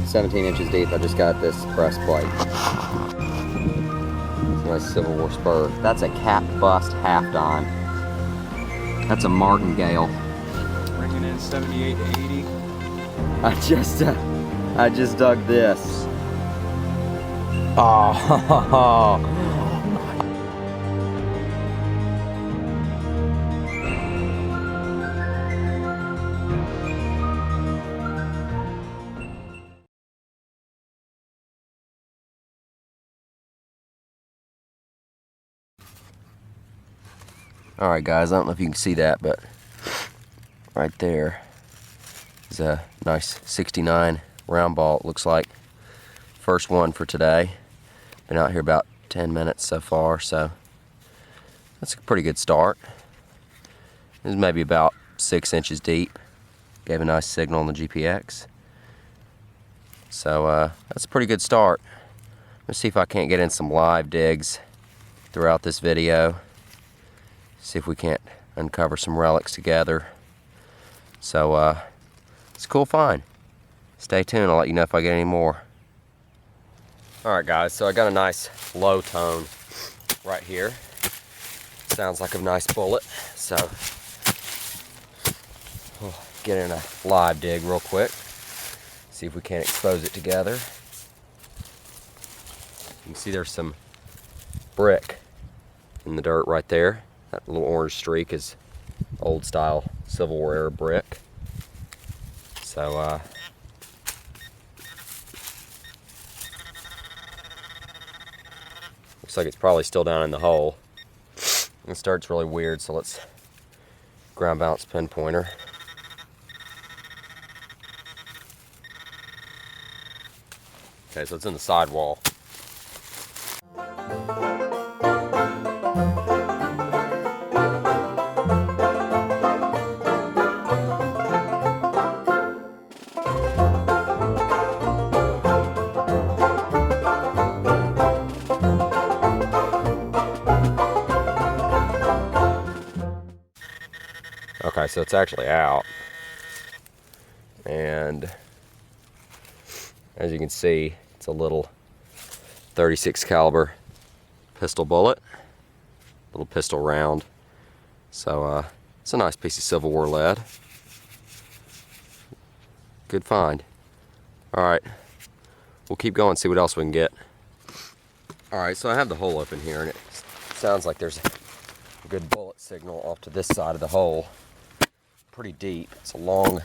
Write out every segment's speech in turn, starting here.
17 inches deep. I just got this breastplate. It's a nice Civil War spur. That's a cap bust half dime. That's a martingale. Bringing in 78 to 80. I just dug this. Oh. Alright guys, I don't know if you can see that, but right there is a nice 69 round ball, it looks like. First one for today. Been out here about 10 minutes so far, so that's a pretty good start. This is maybe about 6 inches deep. Gave a nice signal on the GPX. So that's a pretty good start. Let's see if I can't get in some live digs throughout this video. See if we can't uncover some relics together. So it's a cool find. Stay tuned, I'll let you know if I get any more. Alright guys, so I got a nice low tone right here. Sounds like a nice bullet, so we'll get in a live dig real quick. See if we can't expose it together. You can see there's some brick in the dirt right there. That little orange streak is old style Civil War era brick. So looks like it's probably still down in the hole. It starts really weird, so let's ground bounce pinpointer. Okay, so it's in the sidewall. Okay, so it's actually out, and as you can see, it's a little 36 caliber pistol bullet, little pistol round. So it's a nice piece of Civil War lead. Good find. All right, we'll keep going, see what else we can get. All right, so I have the hole open here, and it sounds like there's a good bullet signal off to this side of the hole. Pretty deep. It's a long,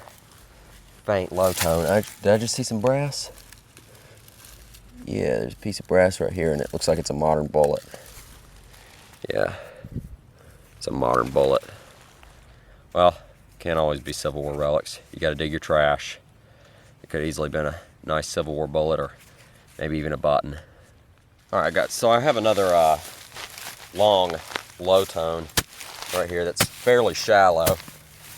faint low tone. Did I just see some brass? Yeah, there's a piece of brass right here, and it looks like it's a modern bullet. Yeah, it's a modern bullet. Well, can't always be Civil War relics. You got to dig your trash. It could have easily been a nice Civil War bullet, or maybe even a button. All right, guys. So I have another long, low tone right here that's fairly shallow.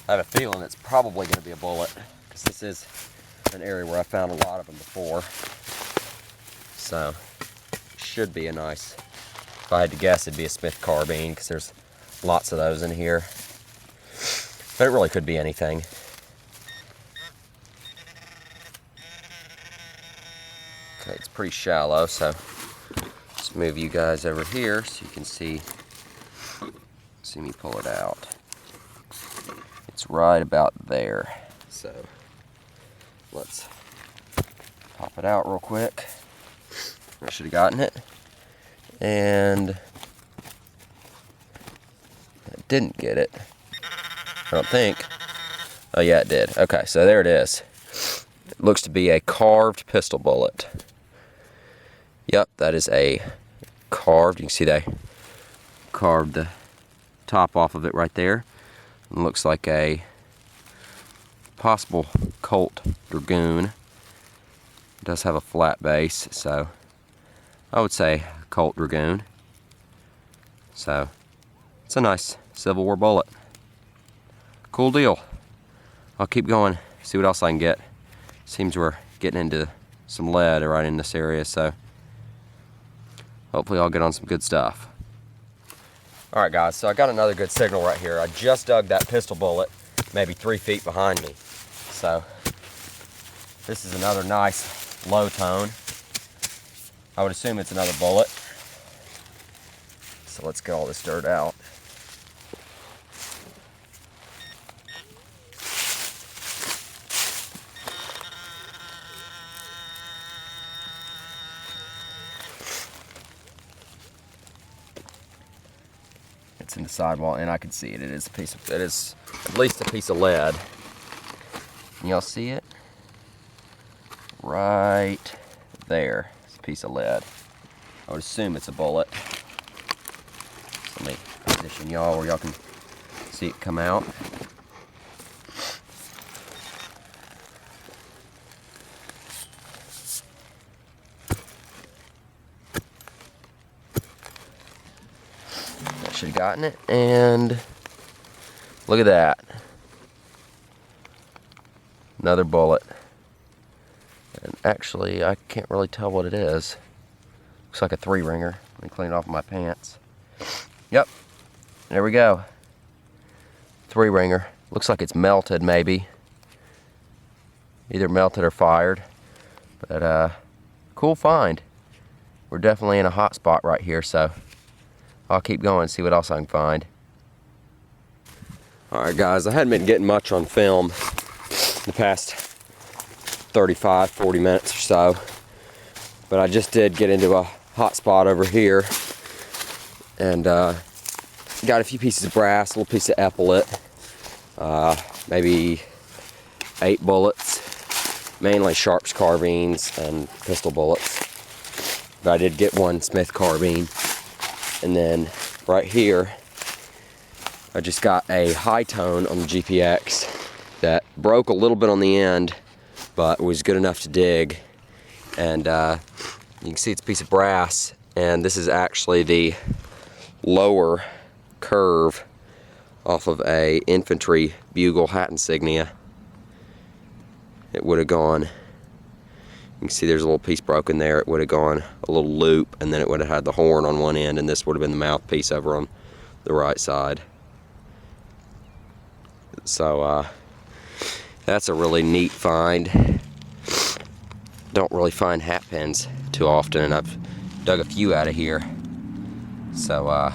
I have a feeling it's probably going to be a bullet, because this is an area where I found a lot of them before. So, should be a nice, if I had to guess, it'd be a Smith carbine, because there's lots of those in here. But it really could be anything. Okay, it's pretty shallow, so let's move you guys over here so you can see me pull it out. It's right about there. So let's pop it out real quick. I should have gotten it. And I didn't get it. I don't think. Oh yeah, it did. Okay, so there it is. It looks to be a carved pistol bullet. Yep, that is a carved. You can see they carved the top off of it right there. It looks like a possible Colt Dragoon. It does have a flat base, so I would say Colt Dragoon. So it's a nice Civil War bullet. Cool deal. I'll keep going, see what else I can get. Seems we're getting into some lead right in this area, so hopefully I'll get on some good stuff. Alright guys, so I got another good signal right here. I just dug that pistol bullet maybe 3 feet behind me. So this is another nice low tone. I would assume it's another bullet. So let's get all this dirt out. It's in the sidewall, and I can see it. It is at least a piece of lead. Can y'all see it? Right there. It's a piece of lead. I would assume it's a bullet. So let me position y'all where y'all can see it come out. I should have gotten it, and look at that. Another bullet. And actually, I can't really tell what it is. Looks like a 3-ringer. Let me clean it off my pants. Yep, there we go. 3-ringer. Looks like it's melted, maybe. Either melted or fired. But, cool find. We're definitely in a hot spot right here, so I'll keep going and see what else I can find. Alright guys, I hadn't been getting much on film the past 35, 40 minutes or so. But I just did get into a hot spot over here. And got a few pieces of brass, a little piece of epaulet. Maybe 8 bullets. Mainly sharps carbines and pistol bullets. But I did get one Smith carbine. And then right here, I just got a high tone on the GPX that broke a little bit on the end, but was good enough to dig. And you can see it's a piece of brass, and this is actually the lower curve off of a infantry Bugle hat insignia. It would have gone, you can see there's a little piece broken there. It would have gone a little loop, and then it would have had the horn on one end, and this would have been the mouthpiece over on the right side. So that's a really neat find. Don't really find hat pins too often, and I've dug a few out of here. So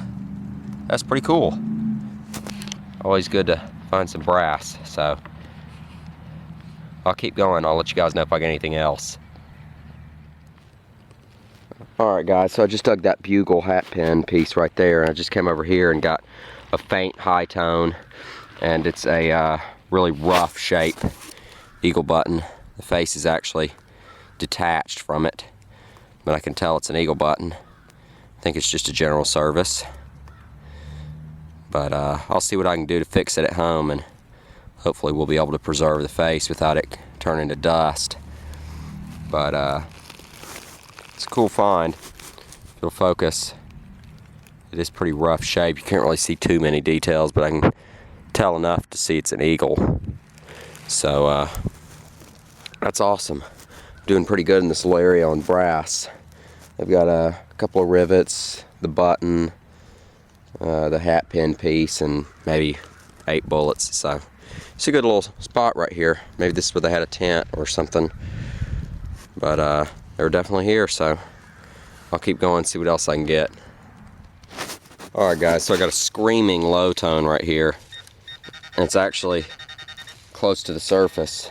that's pretty cool. Always good to find some brass. So I'll keep going. I'll let you guys know if I get anything else. Alright guys, so I just dug that Bugle hat pin piece right there, and I just came over here and got a faint high tone, and it's a really rough shape eagle button. The face is actually detached from it, but I can tell it's an eagle button. I think it's just a general service, but I'll see what I can do to fix it at home, and hopefully we'll be able to preserve the face without it turning to dust. But it's a cool find. If it'll focus, it is pretty rough shape. You can't really see too many details, but I can tell enough to see it's an eagle. So that's awesome. I'm doing pretty good in this little area on brass. I've got a couple of rivets, the button, the hat pin piece, and maybe 8 bullets. So it's a good little spot right here. Maybe this is where they had a tent or something. But they're definitely here, so I'll keep going and see what else I can get. Alright guys, so I got a screaming low tone right here. And it's actually close to the surface.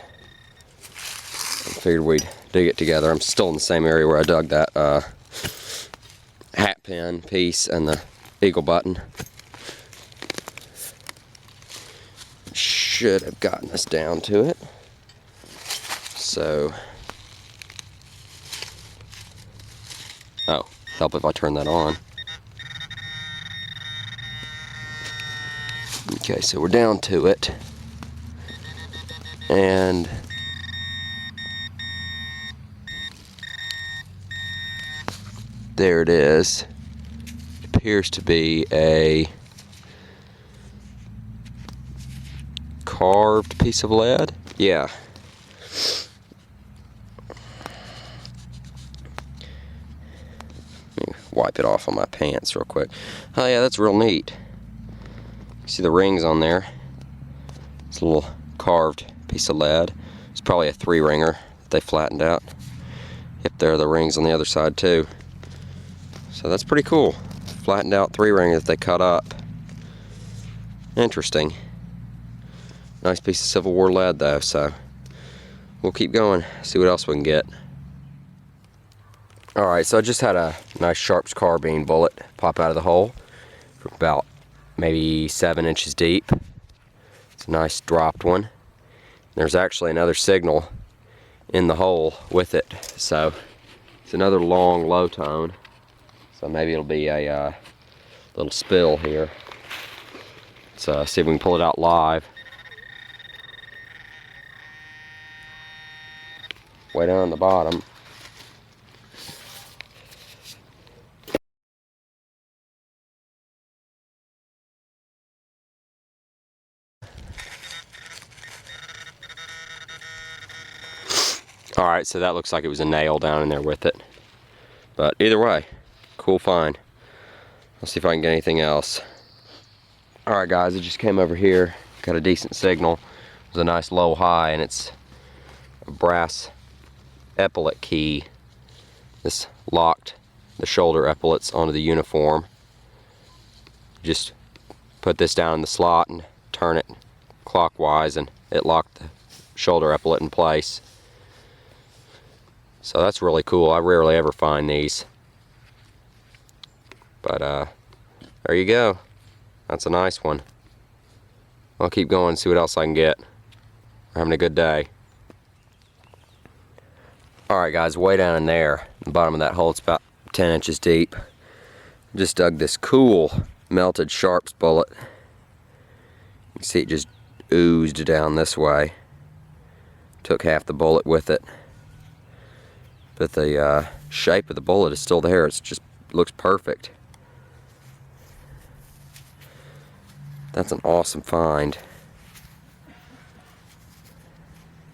I figured we'd dig it together. I'm still in the same area where I dug that hat pin piece and the eagle button. Should have gotten us down to it. So, oh, help if I turn that on. Okay, so we're down to it. And there it is. It appears to be a carved piece of lead. Yeah. Let me wipe it off on my pants real quick. Oh yeah, that's real neat. See the rings on there. It's a little carved piece of lead. It's probably a 3-ringer that they flattened out. Yep, there are the rings on the other side too. So that's pretty cool. Flattened out 3-ring that they cut up. Interesting. Nice piece of Civil War lead though, so we'll keep going, see what else we can get. Alright, so I just had a nice Sharps carbine bullet pop out of the hole from about maybe 7 inches deep. It's a nice dropped one. There's actually another signal in the hole with it, so it's another long low tone. So maybe it'll be a little spill here. Let's see if we can pull it out live. Way down on the bottom. Alright, so that looks like it was a nail down in there with it. But either way, cool find. Let's see if I can get anything else. Alright guys, I just came over here, got a decent signal. It was a nice low high, and it's a brass epaulet key. This locked the shoulder epaulets onto the uniform. Just put this down in the slot and turn it clockwise, and it locked the shoulder epaulet in place. So that's really cool. I rarely ever find these. But there you go. That's a nice one. I'll keep going and see what else I can get. We're having a good day. Alright guys, way down in there, the bottom of that hole, it's about 10 inches deep. Just dug this cool melted Sharps bullet. You can see it just oozed down this way. Took half the bullet with it. But the shape of the bullet is still there. It just looks perfect. That's an awesome find.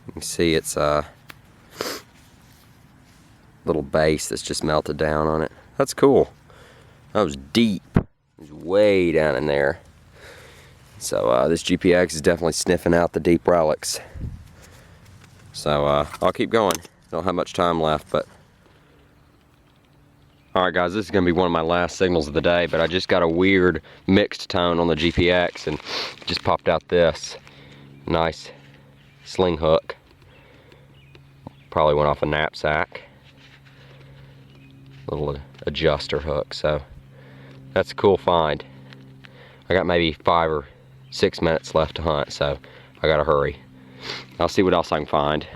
You can see it's a little base that's just melted down on it. That's cool. That was deep. It was way down in there. So this GPX is definitely sniffing out the deep relics. So I'll keep going. Don't have much time left, but alright guys, this is going to be one of my last signals of the day, but I just got a weird mixed tone on the GPX and just popped out this nice sling hook. Probably went off a knapsack. Little adjuster hook, so that's a cool find. I got maybe 5 or 6 minutes left to hunt, so I gotta hurry. I'll see what else I can find.